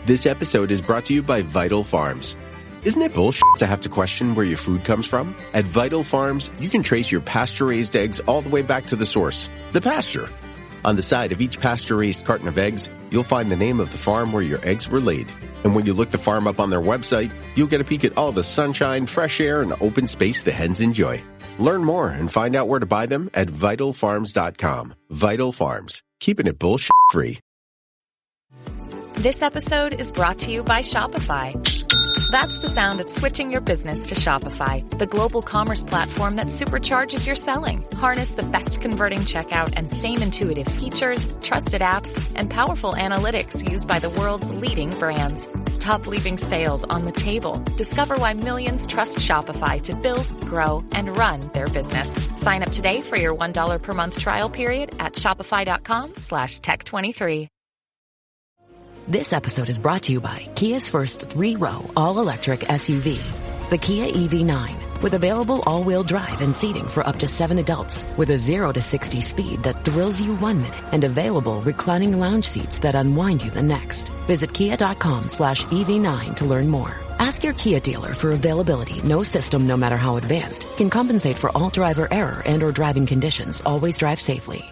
This episode is brought to you by Vital Farms. Isn't it bullshit to have to question where your food comes from? At Vital Farms, you can trace your pasture-raised eggs all the way back to the source, the pasture. On the side of each pasture-raised carton of eggs, you'll find the name of the farm where your eggs were laid. And when you look the farm up on their website, you'll get a peek at all the sunshine, fresh air, and open space the hens enjoy. Learn more and find out where to buy them at vitalfarms.com. Vital Farms, keeping it bullshit free. This episode is brought to you by Shopify. That's the sound of switching your business to Shopify, the global commerce platform that supercharges your selling. Harness the best converting checkout and same intuitive features, trusted apps, and powerful analytics used by the world's leading brands. Stop leaving sales on the table. Discover why millions trust Shopify to build, grow, and run their business. Sign up today for your $1 per month trial period at shopify.com/tech23. This episode is brought to you by Kia's first 3-row all-electric SUV, the Kia EV9, with available all-wheel drive and seating for up to 7 adults, with a 0 to 60 speed that thrills you 1 minute and available reclining lounge seats that unwind you the next. Visit kia.com/EV9 to learn more. Ask your Kia dealer for availability. No system, no matter how advanced, can compensate for all driver error and or driving conditions. Always drive safely.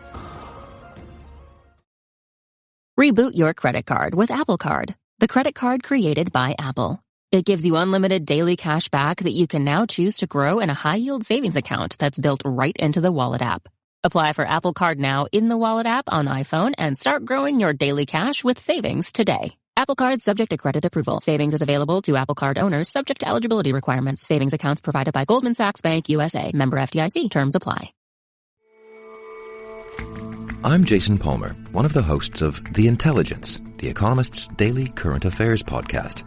Reboot your credit card with Apple Card, the credit card created by Apple. It gives you unlimited daily cash back that you can now choose to grow in a high-yield savings account that's built right into the Wallet app. Apply for Apple Card now in the Wallet app on iPhone and start growing your daily cash with savings today. Apple Card subject to credit approval. Savings is available to Apple Card owners subject to eligibility requirements. Savings accounts provided by Goldman Sachs Bank USA. Member FDIC. Terms apply. I'm Jason Palmer, one of the hosts of The Intelligence, The Economist's daily current affairs podcast.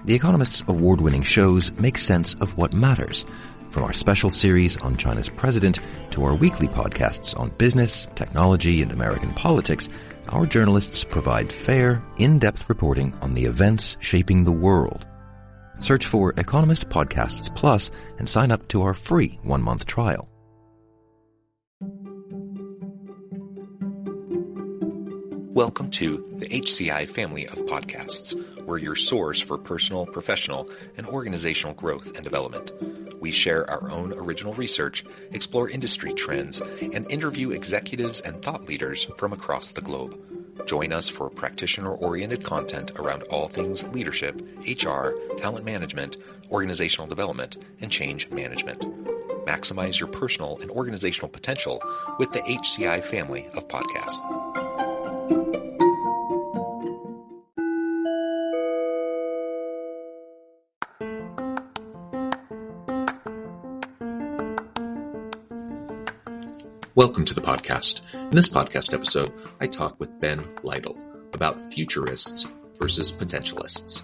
The Economist's award-winning shows make sense of what matters, from our special series on China's president to our weekly podcasts on business, technology, and American politics. Our journalists provide fair, in-depth reporting on the events shaping the world. Search for Economist Podcasts Plus and sign up to our free 1-month trial. Welcome to the HCI family of podcasts. We're your source for personal, professional, and organizational growth and development. We share our own original research, explore industry trends, and interview executives and thought leaders from across the globe. Join us for practitioner-oriented content around all things leadership, HR, talent management, organizational development, and change management. Maximize your personal and organizational potential with the HCI family of podcasts. Welcome to the podcast. In this podcast episode, I talk with Ben Lytle about Futurists versus Potentialists.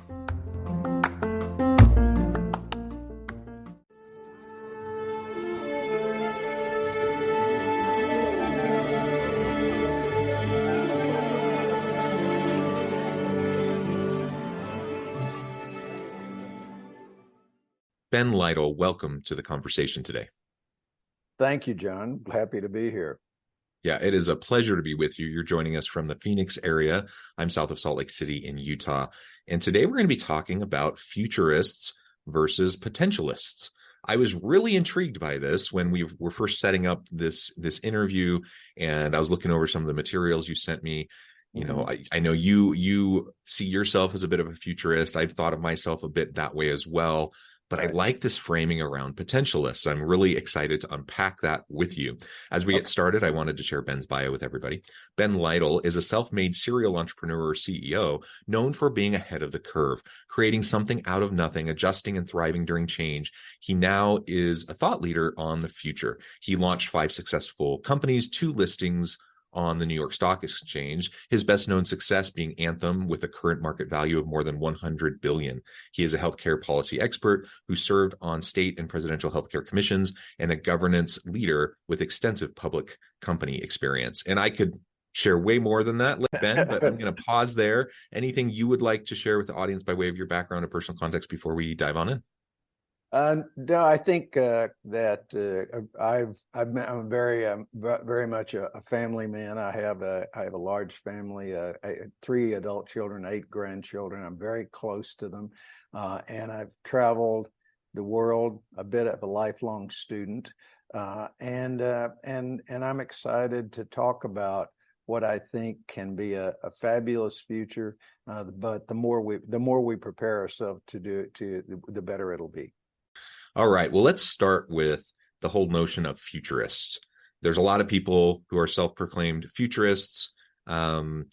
Ben Lytle, welcome to the conversation today. Thank you, John. Happy to be here. Yeah, it is a pleasure to be with you. You're joining us from the Phoenix area. I'm south of Salt Lake City in Utah. And today we're going to be talking about futurists versus potentialists. I was really intrigued by this when we were first setting up this interview, and I was looking over some of the materials you sent me. You know, I know you see yourself as a bit of a futurist. I've thought of myself a bit that way as well. But I like this framing around potentialists. I'm really excited to unpack that with you. As we get started, I wanted to share Ben's bio with everybody. Ben Lytle is a self-made serial entrepreneur or CEO known for being ahead of the curve, creating something out of nothing, adjusting and thriving during change. He now is a thought leader on the future. He launched 5 successful companies, 2 listings on the New York Stock Exchange, his best-known success being Anthem with a current market value of more than $100 billion. He is a healthcare policy expert who served on state and presidential healthcare commissions and a governance leader with extensive public company experience. And I could share way more than that, Ben, but I'm going to pause there. Anything you would like to share with the audience by way of your background or personal context before we dive on in? No, I think that I'm very much a family man. I have a large family, 3 adult children, 8 grandchildren. I'm very close to them, and I've traveled the world, a bit of a lifelong student, and I'm excited to talk about what I think can be a fabulous future. But the more we prepare ourselves to do it, the better it'll be. All right. Well, let's start with the whole notion of futurists. There's a lot of people who are self-proclaimed futurists. I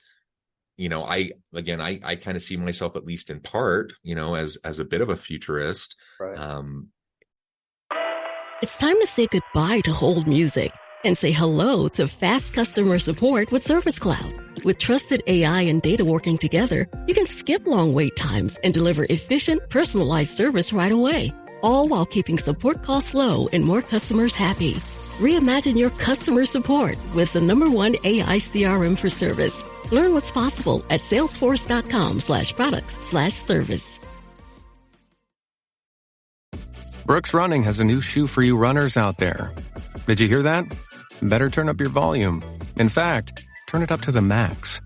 kind of see myself, at least in part, as a bit of a futurist. Right. It's time to say goodbye to hold music and say hello to fast customer support with Service Cloud. With trusted AI and data working together, you can skip long wait times and deliver efficient, personalized service right away, all while keeping support costs low and more customers happy. Reimagine your customer support with the #1 AI CRM for service. Learn what's possible at salesforce.com/products/service. Brooks Running has a new shoe for you runners out there. Did you hear that? Better turn up your volume. In fact, turn it up to the max.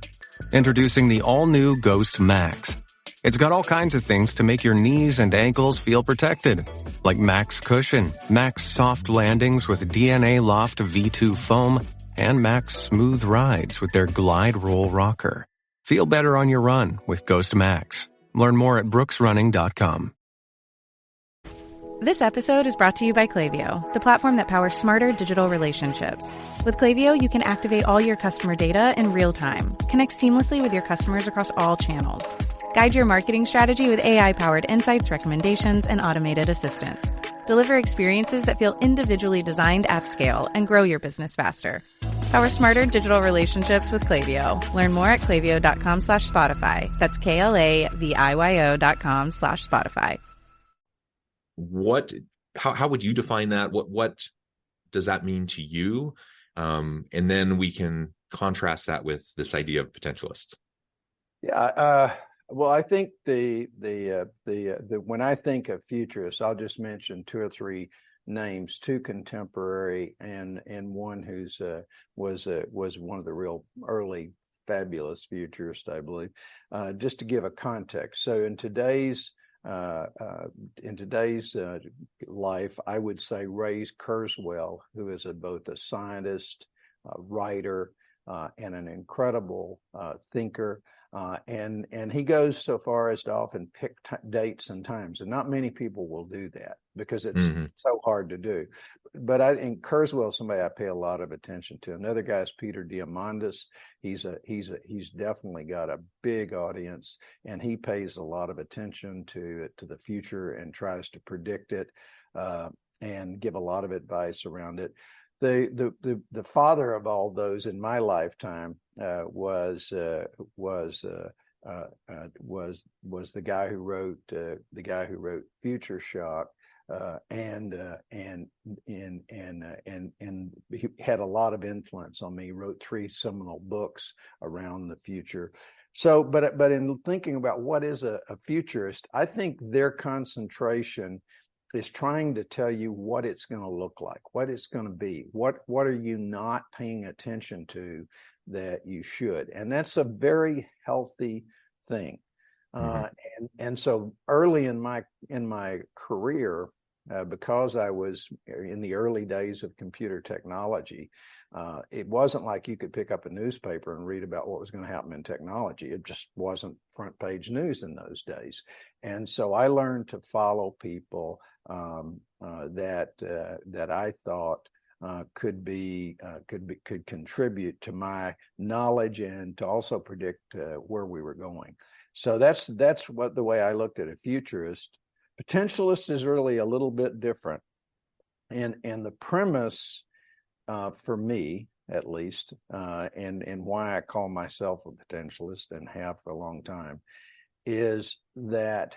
Introducing the all-new Ghost Max. It's got all kinds of things to make your knees and ankles feel protected, like Max Cushion, Max Soft Landings with DNA Loft V2 foam, and Max Smooth Rides with their Glide Roll Rocker. Feel better on your run with Ghost Max. Learn more at brooksrunning.com. This episode is brought to you by Klaviyo, the platform that powers smarter digital relationships. With Klaviyo, you can activate all your customer data in real time, connect seamlessly with your customers across all channels, guide your marketing strategy with AI-powered insights, recommendations, and automated assistance, deliver experiences that feel individually designed at scale, and grow your business faster. Power smarter digital relationships with Klaviyo. Learn more at klaviyo.com/Spotify. That's KLAVIYO.com/Spotify. How would you define that? What does that mean to you? And then we can contrast that with this idea of potentialists. Yeah. Well, I think the when I think of futurists, I'll just mention 2 or 3 names, 2 contemporary and one who's was one of the real early fabulous futurists, I believe. Just to give a context. So in today's life, I would say Ray Kurzweil, who is both a scientist, writer, and an incredible thinker. And he goes so far as to often pick dates and times, and not many people will do that because it's so hard to do. But in Kurzweil, somebody I pay a lot of attention to. Another guy is Peter Diamandis. He's definitely got a big audience, and he pays a lot of attention to the future and tries to predict it and give a lot of advice around it. The father of all those in my lifetime was the guy who wrote Future Shock, and he had a lot of influence on me. He wrote 3 seminal books around the future. So, but in thinking about what is a futurist, I think their concentration is trying to tell you what it's going to look like, what it's going to be, what are you not paying attention to that you should, and that's a very healthy thing. And so early in my career, because I was in the early days of computer technology, it wasn't like you could pick up a newspaper and read about what was going to happen in technology. It just wasn't front page news in those days. And so I learned to follow people that I thought could contribute to my knowledge and to also predict where we were going. So that's what the way I looked at a futurist. Potentialist is really a little bit different, and the premise for me, at least, and why I call myself a potentialist and have for a long time, is that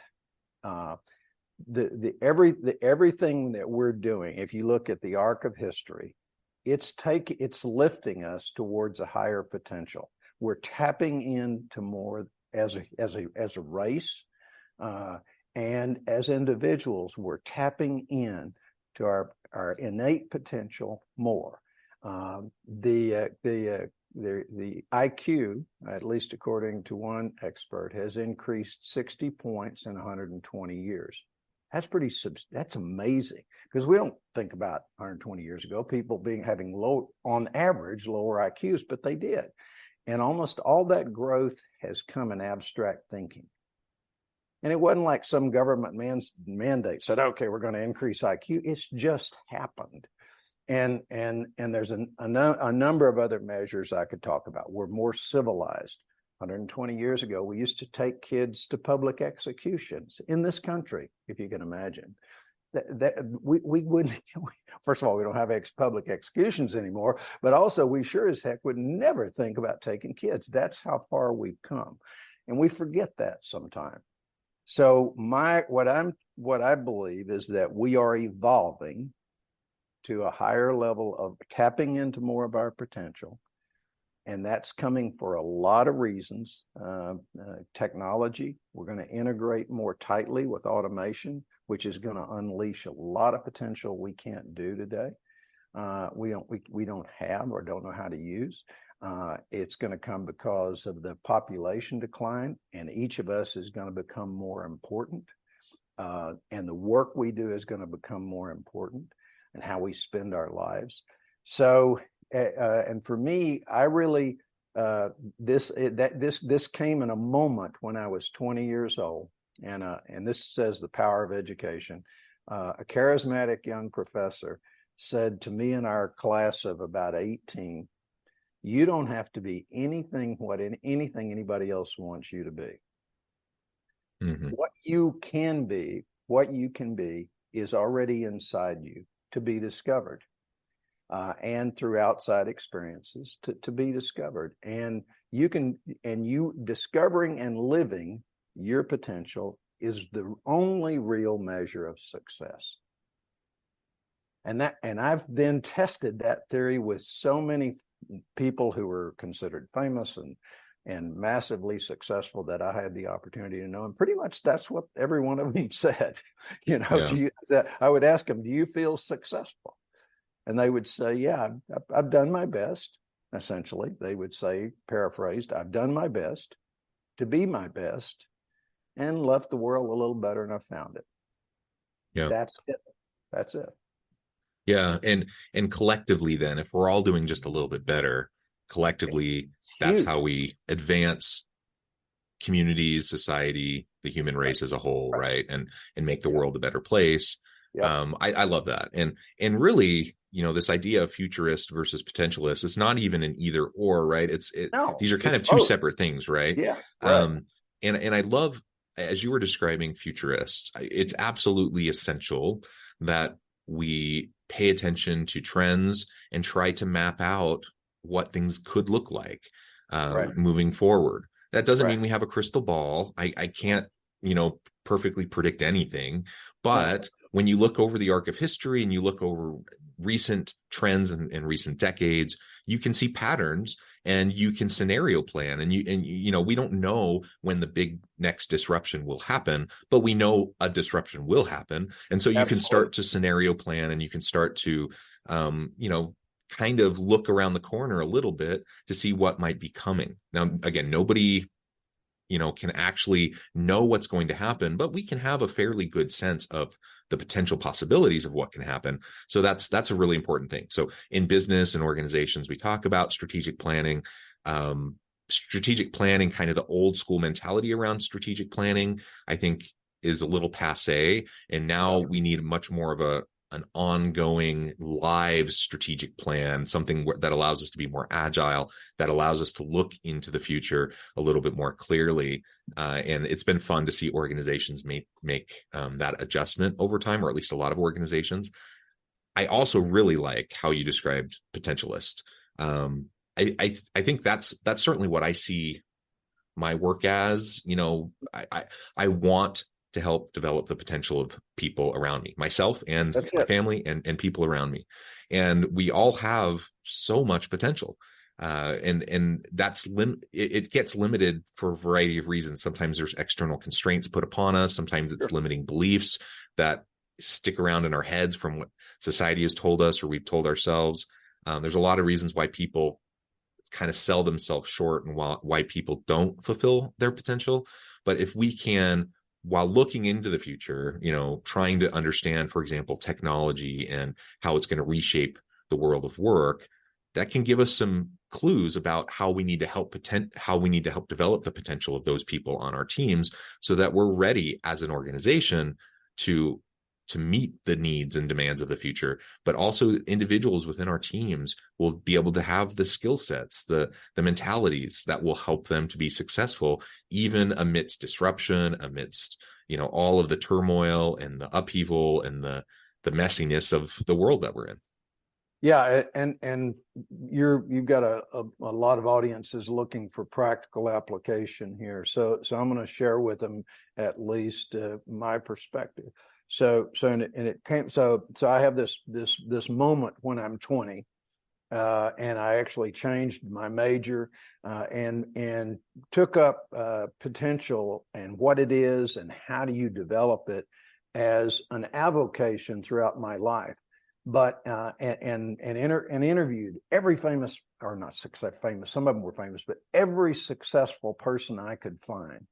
everything that we're doing, if you look at the arc of history, it's lifting us towards a higher potential. We're tapping into more as a race, And as individuals, we're tapping in to our innate potential more. The IQ, at least according to one expert, has increased 60 points in 120 years. That's amazing, because we don't think about 120 years ago people having on average lower IQs, but they did. And almost all that growth has come in abstract thinking. And it wasn't like some government mandate said, okay, we're going to increase IQ. It's just happened. And there's a number of other measures I could talk about. We're more civilized. 120 years ago, we used to take kids to public executions in this country, if you can imagine. We wouldn't. First of all, we don't have public executions anymore, but also we sure as heck would never think about taking kids. That's how far we've come, and we forget that sometimes. So what I believe is that we are evolving to a higher level of tapping into more of our potential. And that's coming for a lot of reasons. Technology, we're going to integrate more tightly with automation, which is going to unleash a lot of potential we can't do today. We don't have or don't know how to use. It's going to come because of the population decline, and each of us is going to become more important. And the work we do is going to become more important, and how we spend our lives. So, and for me, I really this came in a moment when I was 20 years old, and this says the power of education. A charismatic young professor said to me in our class of about 18, "You don't have to be anything anybody else wants you to be. Mm-hmm. What you can be is already inside you, to be discovered, and through outside experiences to be discovered. And you discovering and living your potential is the only real measure of success." And I've then tested that theory with so many people who were considered famous and massively successful that I had the opportunity to know. And pretty much that's what every one of them said. I would ask them, "Do you feel successful?" And they would say, "Yeah, I've done my best." Essentially, they would say, paraphrased, "I've done my best to be my best and left the world a little better than I found it." Yeah. That's it. Yeah. And collectively then, if we're all doing just a little bit better, collectively, that's how we advance communities, society, the human race as a whole, right? And make the world a better place. I love that. And really, this idea of futurist versus potentialist, it's not even an either or, right? These are kind of two separate things, right? Yeah. Right. And I love, as you were describing futurists, it's absolutely essential that we pay attention to trends and try to map out what things could look like moving forward. That doesn't mean we have a crystal ball. I can't, perfectly predict anything, but when you look over the arc of history and you look over recent trends and recent decades, you can see patterns and you can scenario plan. And we don't know when the big next disruption will happen, but we know a disruption will happen. And so you can start to scenario plan, and you can start to, kind of look around the corner a little bit to see what might be coming. Now, again, nobody can actually know what's going to happen, but we can have a fairly good sense of the potential possibilities of what can happen. So that's a really important thing. So in business and organizations, we talk about strategic planning, kind of the old school mentality around strategic planning, I think is a little passé. And now we need much more of an ongoing live strategic plan, something that allows us to be more agile, that allows us to look into the future a little bit more clearly. And it's been fun to see organizations make that adjustment over time, or at least a lot of organizations. I also really like how you described potentialist. I think that's certainly what I see my work as. I want to help develop the potential of people around me, myself and my family and people around me. And we all have so much potential. And that's it gets limited for a variety of reasons. Sometimes there's external constraints put upon us. Sometimes it's limiting beliefs that stick around in our heads from what society has told us or we've told ourselves. There's a lot of reasons why people kind of sell themselves short and why people don't fulfill their potential. But if we can, while looking into the future, trying to understand, for example, technology and how it's going to reshape the world of work, that can give us some clues about how we need to help develop the potential of those people on our teams, so that we're ready as an organization to meet the needs and demands of the future. But also individuals within our teams will be able to have the skill sets, the mentalities that will help them to be successful, even amidst disruption, amidst, all of the turmoil and the upheaval and the messiness of the world that we're in. Yeah, and you've got a lot of audiences looking for practical application here. So I'm going to share with them at least my perspective. So I have this moment when I'm 20, and I actually changed my major and took up potential and what it is and how do you develop it as an avocation throughout my life. But and interviewed every famous, or not famous, some of them were famous, but every successful person I could find.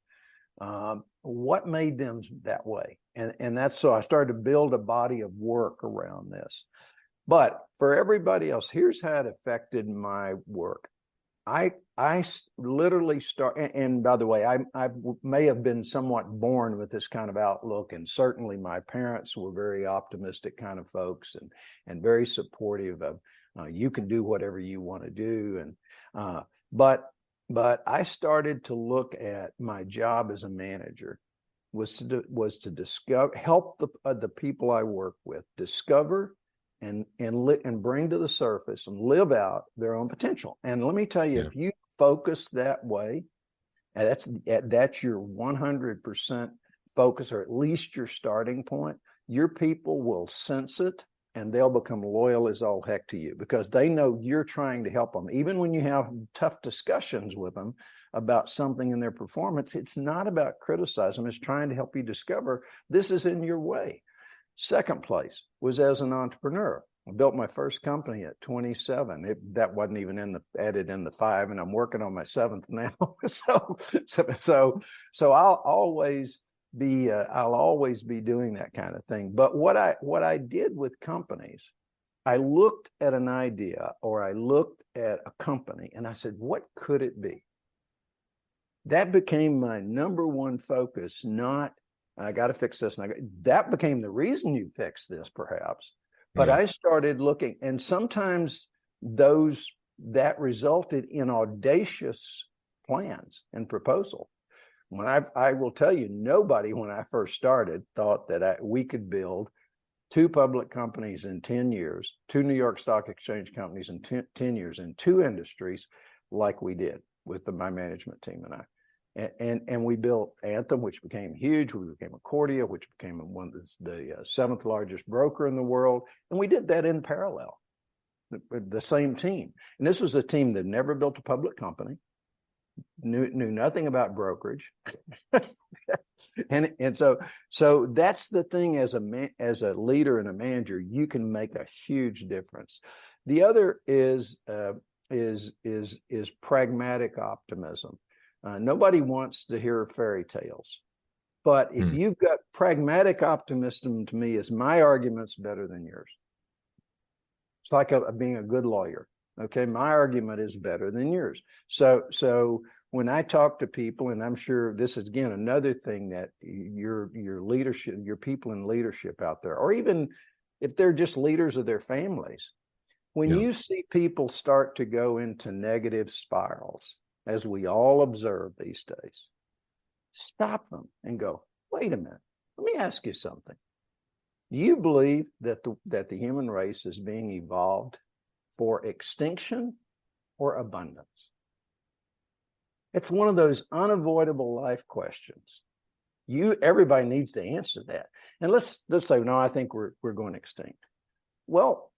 What made them that way? And that's, so I started to build a body of work around this. But for everybody else, here's how it affected my work. I literally and by the way, I may have been somewhat born with this kind of outlook, and certainly my parents were very optimistic kind of folks and very supportive of you can do whatever you want to do. And but I started to look at my job as a manager was to discover, help the people I work with discover and bring to the surface and live out their own potential. And let me tell you, if you focus that way, and that's your 100% focus, or at least your starting point, your people will sense it and they'll become loyal as all heck to you, because they know you're trying to help them. Even when you have tough discussions with them about something in their performance, it's not about criticizing, it's trying to help you discover this is in your way. Second place was as an entrepreneur. I built my first company at 27. That wasn't even added in the 5, and I'm working on my 7th now. So I'll always be doing that kind of thing. But what I did with companies, I looked at an idea or I looked at a company and I said, what could it be? That became my number one focus, not I got to fix this. That became the reason you fix this, perhaps. But I started looking, and sometimes that resulted in audacious plans and proposal. When I will tell you, nobody when I first started thought that we could build 2 public companies in 10 years, 2 New York Stock Exchange companies in 10 years, in 2 industries like we did with my management team and I. And we built Anthem, which became huge. We became Accordia, which became the 7th largest broker in the world. And we did that in parallel, the same team. And this was a team that never built a public company, knew nothing about brokerage. and so that's the thing, as a leader and a manager, you can make a huge difference. The other is pragmatic optimism. Nobody wants to hear fairy tales, but if you've got pragmatic optimism, to me, is my argument's better than yours. It's like being a good lawyer. Okay, my argument is better than yours. So when I talk to people, and I'm sure this is again another thing that your leadership, your people in leadership out there, or even if they're just leaders of their families, when you see people start to go into negative spirals, as we all observe these days, stop them and go, wait a minute, let me ask you something. Do you believe that the human race is being evolved for extinction or abundance? It's one of those unavoidable life questions. Everybody needs to answer that. And let's say, no, I think we're going extinct. Well,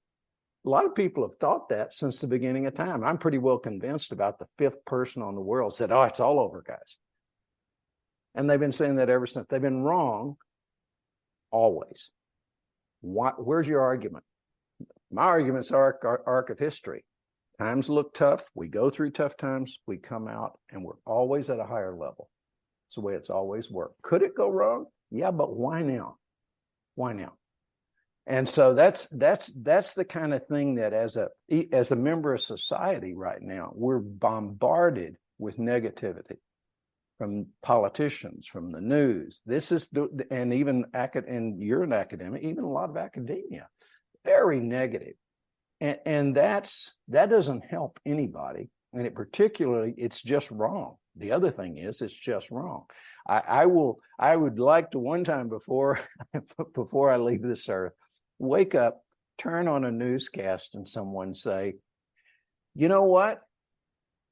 A lot of people have thought that since the beginning of time. I'm pretty well convinced about the fifth person on the world said, oh, it's all over, guys. And they've been saying that ever since. They've been wrong always. Where's your argument? My argument's arc of history. Times look tough. We go through tough times. We come out, and we're always at a higher level. It's the way it's always worked. Could it go wrong? Yeah, but why now? Why now? And so that's the kind of thing that as a member of society right now, we're bombarded with negativity from politicians, from the news. And even and you're an academic, even a lot of academia, very negative. And that doesn't help anybody. And it's just wrong. The other thing is it's just wrong. I would like to one time before I leave this earth, wake up, turn on a newscast, and someone say, you know what?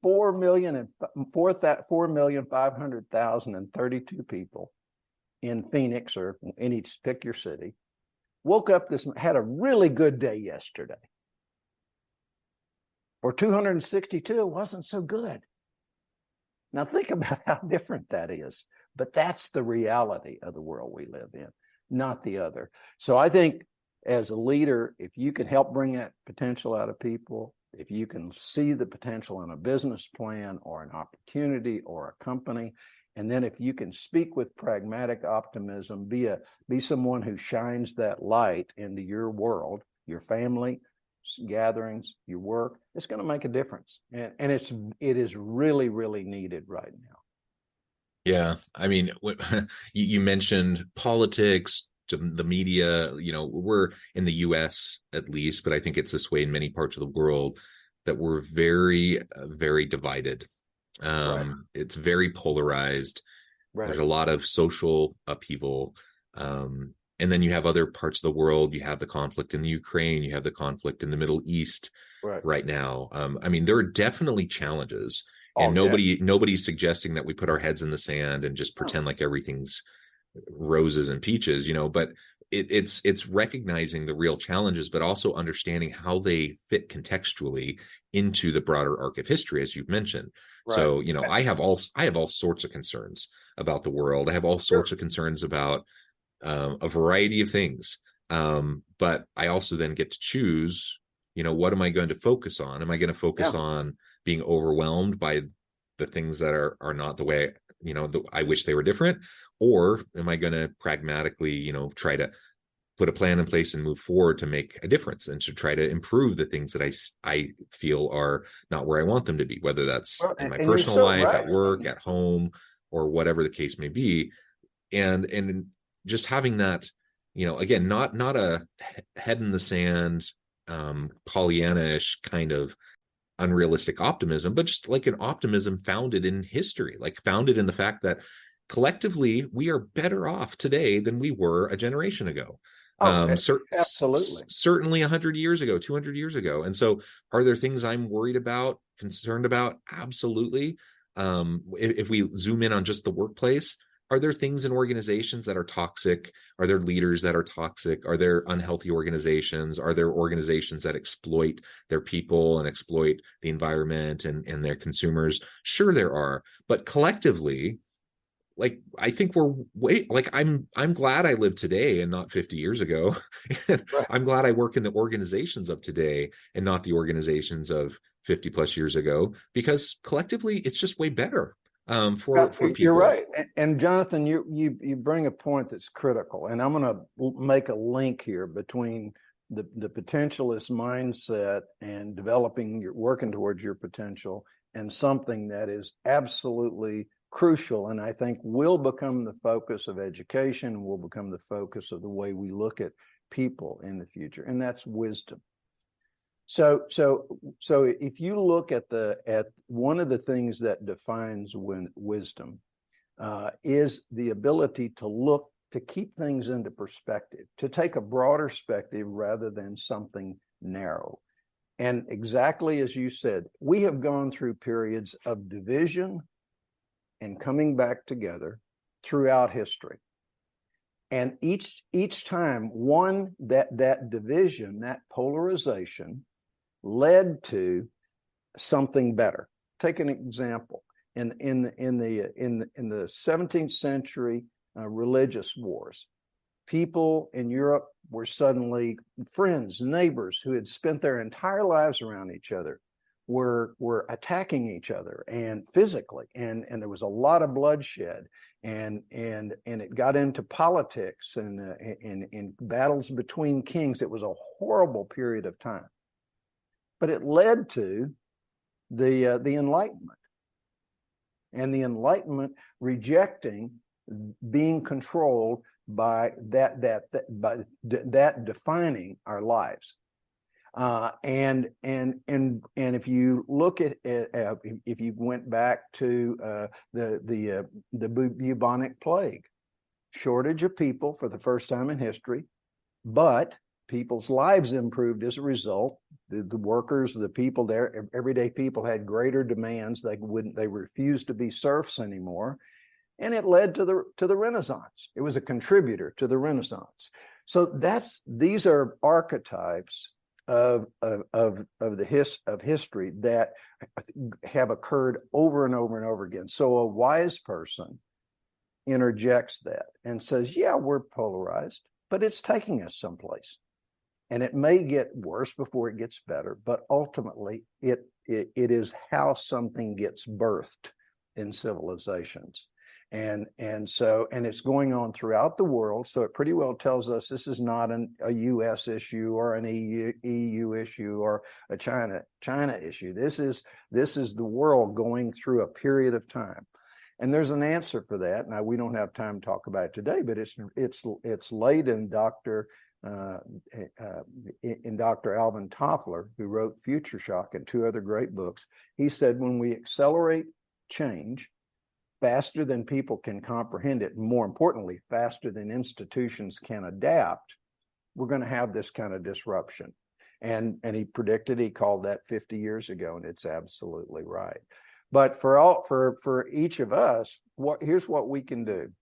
4,500,032 people in Phoenix or any pick your city woke up had a really good day yesterday. Or 262 wasn't so good. Now think about how different that is. But that's the reality of the world we live in, not the other. So I think as a leader, if you can help bring that potential out of people, if you can see the potential in a business plan or an opportunity or a company, and then if you can speak with pragmatic optimism, be someone who shines that light into your world, your family, gatherings, your work, it's going to make a difference. And it is really, really needed right now. Yeah. I mean, you mentioned politics, the media, we're in the US at least, but I think it's this way in many parts of the world, that we're very, very divided. Right. It's very polarized. Right. There's a lot of social upheaval. And then you have other parts of the world. You have the conflict in the Ukraine. You have the conflict in the Middle East right now. I mean, there are definitely challenges. And nobody's suggesting that we put our heads in the sand and just pretend like everything's roses and peaches, but it's recognizing the real challenges, but also understanding how they fit contextually into the broader arc of history, as you've mentioned. Right. So, I have all sorts of concerns about the world. I have all sorts of concerns about a variety of things. But I also then get to choose, what am I going to focus on? Am I going to focus on being overwhelmed by the things that are not the way, I wish they were different? Or am I going to pragmatically, try to put a plan in place and move forward to make a difference and to try to improve the things that I feel are not where I want them to be, whether that's in my personal life, at work, at home, or whatever the case may be. And just having that, again, not a head in the sand, Pollyanna-ish kind of unrealistic optimism, but just like an optimism founded in history, like founded in the fact that collectively we are better off today than we were a generation ago. Absolutely. Certainly 100 years ago, 200 years ago. And so are there things I'm worried about, concerned about? Absolutely. If we zoom in on just the workplace, are there things in organizations that are toxic? Are there leaders that are toxic? Are there unhealthy organizations? Are there organizations that exploit their people and exploit the environment and their consumers? Sure, there are. But collectively, I think I'm glad I live today and not 50 years ago. Right. I'm glad I work in the organizations of today and not the organizations of 50 plus years ago, because collectively it's just way better. For people. You're right. And Jonathan, you bring a point that's critical. And I'm going to make a link here between the potentialist mindset and working towards your potential, and something that is absolutely crucial, and I think will become the focus of education, will become the focus of the way we look at people in the future, and that's wisdom. So if you look at one of the things that defines wisdom is the ability to keep things into perspective, to take a broader perspective rather than something narrow. And exactly as you said, we have gone through periods of division and coming back together throughout history. And each time that division, that polarization led to something better. Take an example. In the 17th century religious wars, people in Europe were suddenly friends, neighbors who had spent their entire lives around each other, were attacking each other and physically, and there was a lot of bloodshed, and it got into politics and in battles between kings. It was a horrible period of time, but it led to the Enlightenment, and the Enlightenment rejecting being controlled by that defining our lives. And if you look at if you went back to the bubonic plague, shortage of people for the first time in history, but people's lives improved as a result. The workers, the people there, everyday people had greater demands. They refused to be serfs anymore, and it led to the Renaissance. It was a contributor to the Renaissance. So these are archetypes of history that have occurred over and over and over again. So a wise person interjects that and says, yeah, we're polarized, but it's taking us someplace. And it may get worse before it gets better, but ultimately it is how something gets birthed in civilizations. And it's going on throughout the world. So it pretty well tells us this is not a U.S. issue or an EU issue or a China issue. This is the world going through a period of time. And there's an answer for that. Now, we don't have time to talk about it today, but it's laid in Dr. Alvin Toffler, who wrote Future Shock and two other great books. He said, when we accelerate change faster than people can comprehend it, and more importantly, faster than institutions can adapt, we're going to have this kind of disruption. And he predicted, he called that 50 years ago, and it's absolutely right. But for each of us, here's what we can do.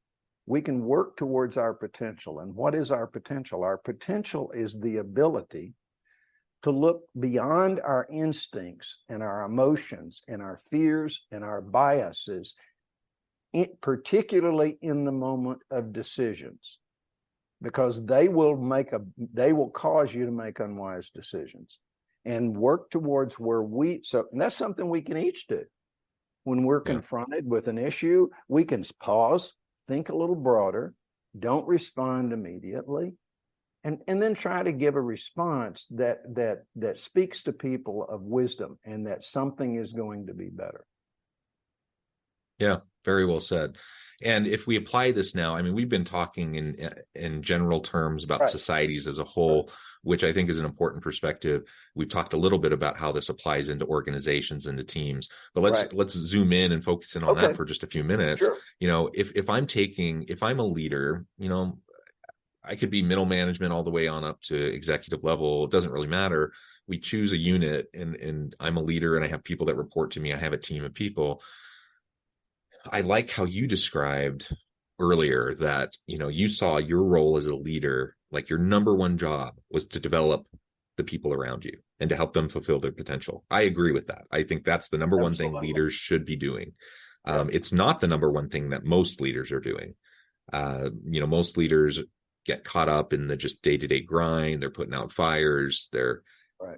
We can work towards our potential. And what is our potential? Our potential is the ability to look beyond our instincts and our emotions and our fears and our biases, particularly in the moment of decisions, because they will cause you to make unwise decisions, and work towards and that's something we can each do. When we're confronted with an issue, we can pause, think a little broader, don't respond immediately, and then try to give a response that speaks to people of wisdom and that something is going to be better. Yeah, very well said. And if we apply this now, I mean, we've been talking in general terms about societies as a whole, which I think is an important perspective. We've talked a little bit about how this applies into organizations and to teams, but let's zoom in and focus in on that for just a few minutes. Sure. You know, if I'm a leader, you know, I could be middle management all the way on up to executive level. It doesn't really matter. We choose a unit, and I'm a leader, and I have people that report to me. I have a team of people. I like how you described earlier that, you know, you saw your role as a leader, like your number one job was to develop the people around you and to help them fulfill their potential. I agree with that. I think that's the number one thing leaders should be doing. It's not the number one thing that most leaders are doing. You know, most leaders get caught up in the just day-to-day grind. They're putting out fires.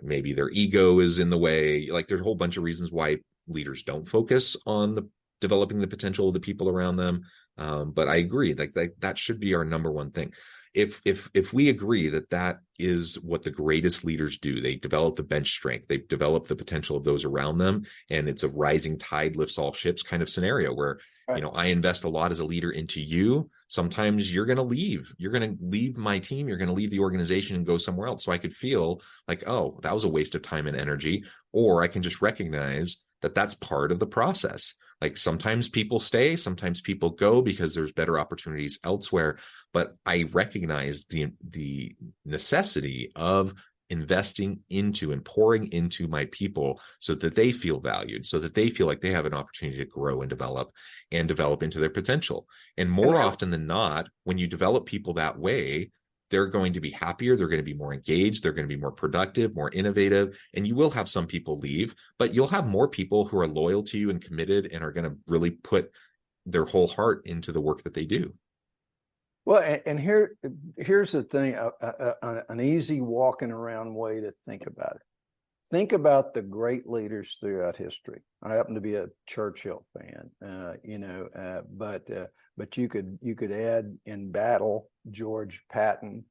Maybe their ego is in the way. Like, there's a whole bunch of reasons why leaders don't focus on developing the potential of the people around them. But I agree, like that should be our number one thing. If we agree that is what the greatest leaders do, they develop the bench strength, they develop the potential of those around them, and it's a rising tide lifts all ships kind of scenario where, you know, I invest a lot as a leader into you. Sometimes you're going to leave my team, you're going to leave the organization and go somewhere else. So I could feel like, oh, that was a waste of time and energy. Or I can just recognize that that's part of the process. Like, sometimes people stay, sometimes people go because there's better opportunities elsewhere. But I recognize the necessity of investing into and pouring into my people so that they feel valued, so that they feel like they have an opportunity to grow and develop into their potential. And more often than not, when you develop people that way, they're going to be happier, they're going to be more engaged, they're going to be more productive, more innovative, and you will have some people leave, but you'll have more people who are loyal to you and committed and are going to really put their whole heart into the work that they do. Well, and here's the thing, an easy walking around way to think about it. Think about the great leaders throughout history. I happen to be a Churchill fan, but you could add in battle George Patton,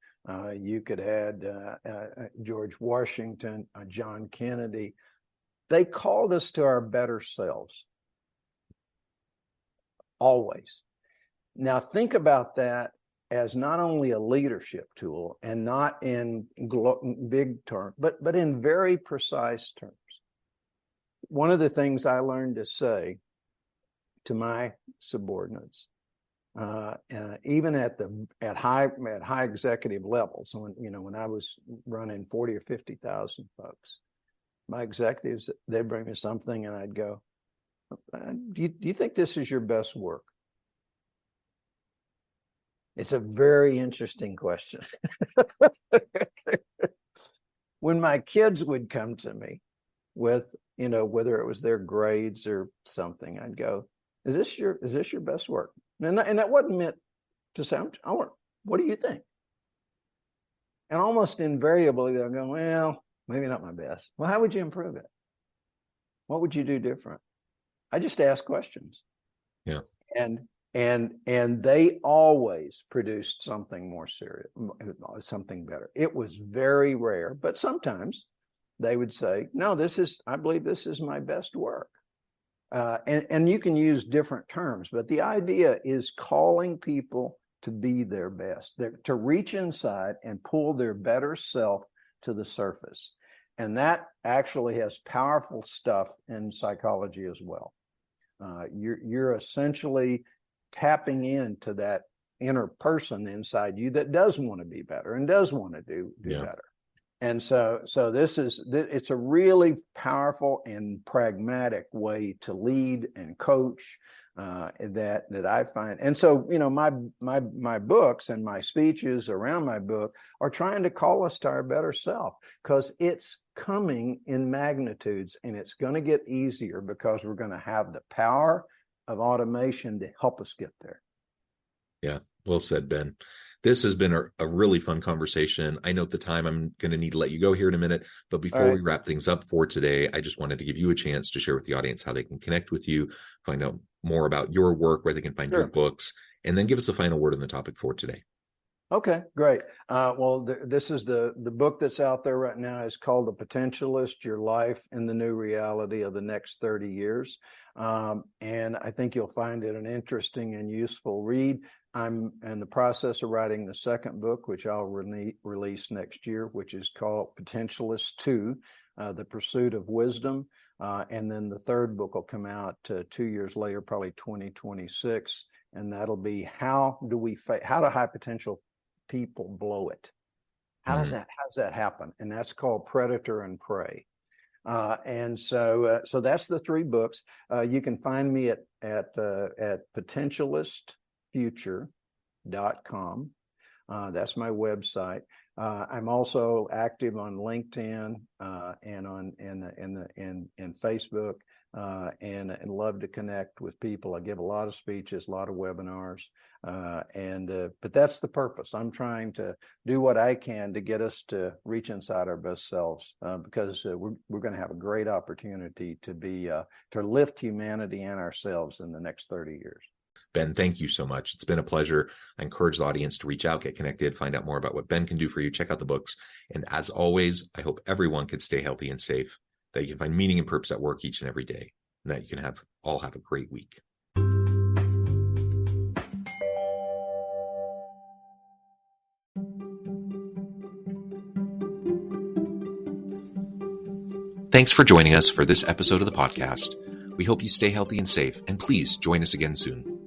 you could add George Washington, John Kennedy. They called us to our better selves, always. Now think about that as not only a leadership tool and not in big terms, but in very precise terms. One of the things I learned to say to my subordinates, even at high executive levels, when I was running 40 or 50,000 folks, my executives, they'd bring me something and I'd go, do you think this is your best work? It's a very interesting question. When my kids would come to me with, whether it was their grades or something, I'd go, is this your best work? And that wasn't meant to sound, what do you think? And almost invariably they'll go, well, maybe not my best. Well, how would you improve it? What would you do different? I just ask questions. Yeah. And they always produced something more serious, something better. It was very rare, but sometimes they would say, no, I believe this is my best work. And you can use different terms, but the idea is calling people to be their best, to reach inside and pull their better self to the surface. And that actually has powerful stuff in psychology as well. You're essentially tapping into that inner person inside you that does want to be better and does want to do better. And so it's a really powerful and pragmatic way to lead and coach that I find. And so, my books and my speeches around my book are trying to call us to our better self, because it's coming in magnitudes and it's going to get easier because we're going to have the power of automation to help us get there. Yeah, well said, Ben. This has been a really fun conversation. I know at the time I'm going to need to let you go here in a minute, but before we wrap things up for today, I just wanted to give you a chance to share with the audience how they can connect with you, find out more about your work, where they can find your books, and then give us a final word on the topic for today. Okay, great. This is the book that's out there right now is called The Potentialist, Your Life in the New Reality of the Next 30 Years. And I think you'll find it an interesting and useful read. I'm in the process of writing the second book, which I'll release next year, which is called Potentialists 2, The Pursuit of Wisdom. And then the third book will come out 2 years later, probably 2026. And that'll be how do high potential people blow it? How does that happen? And that's called Predator and Prey. And so that's the 3 books. You can find me at potentialistfuture.com. That's my website. I'm also active on LinkedIn and on in Facebook, and love to connect with people. I give a lot of speeches, a lot of webinars, but that's the purpose. I'm trying to do what I can to get us to reach inside our best selves, because we're going to have a great opportunity to lift humanity and ourselves in the next 30 years. Ben, thank you so much. It's been a pleasure. I encourage the audience to reach out, get connected, find out more about what Ben can do for you. Check out the books. And as always, I hope everyone can stay healthy and safe, that you can find meaning and purpose at work each and every day, and that you can all have a great week. Thanks for joining us for this episode of the podcast. We hope you stay healthy and safe, and please join us again soon.